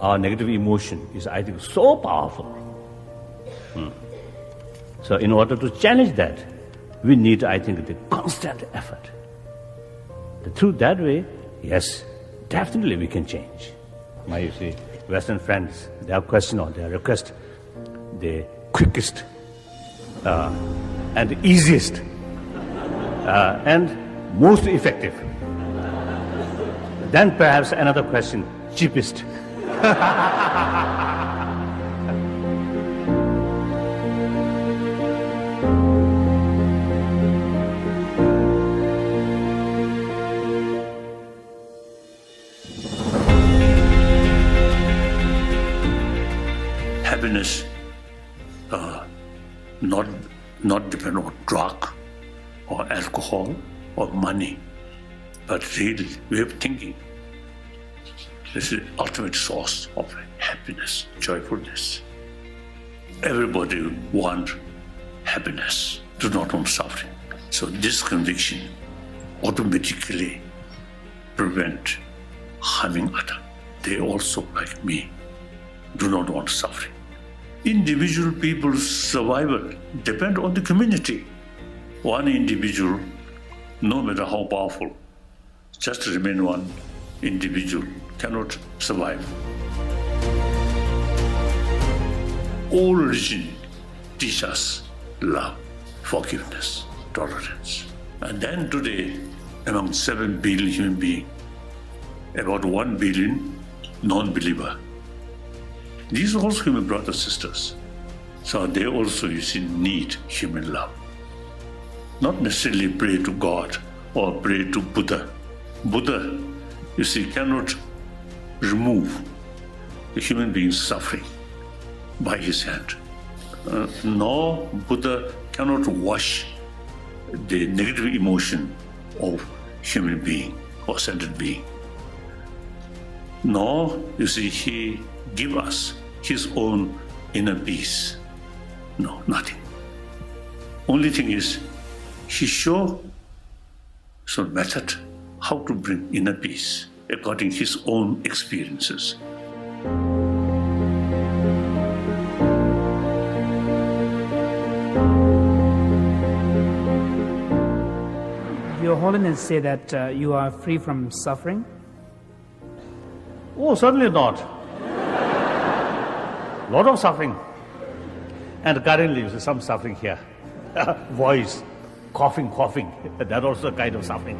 our negative emotion is, I think, so powerful. So in order to challenge that, we need, I think, the constant effort. Through that way, yes, definitely we can change. My, you see, Western friends, they have question or they request the quickest and easiest and most effective. Then perhaps another question, cheapest. Happiness not depend on drug or alcohol or money, but real way of thinking. This is the ultimate source of happiness, joyfulness. Everybody wants happiness, do not want suffering. So this conviction automatically prevent harming others. They also, like me, do not want suffering. Individual people's survival depend on the community. One individual, no matter how powerful, just remain one individual, cannot survive. All religion teach us love, forgiveness, tolerance. And then today, among 7 billion human beings, about 1 billion non-believer. These are also human brothers, sisters. So they also, you see, need human love. Not necessarily pray to God or pray to Buddha. Buddha, you see, cannot remove the human being's suffering by his hand. Nor Buddha cannot wash the negative emotion of human being or sentient being. Nor, you see, he give us his own inner peace. No, nothing. Only thing is, he show some method how to bring inner peace according to his own experiences. Your Holiness say that you are free from suffering? Oh, certainly not. Lot of suffering. And currently, you see some suffering here. Voice, coughing. That also a kind of suffering.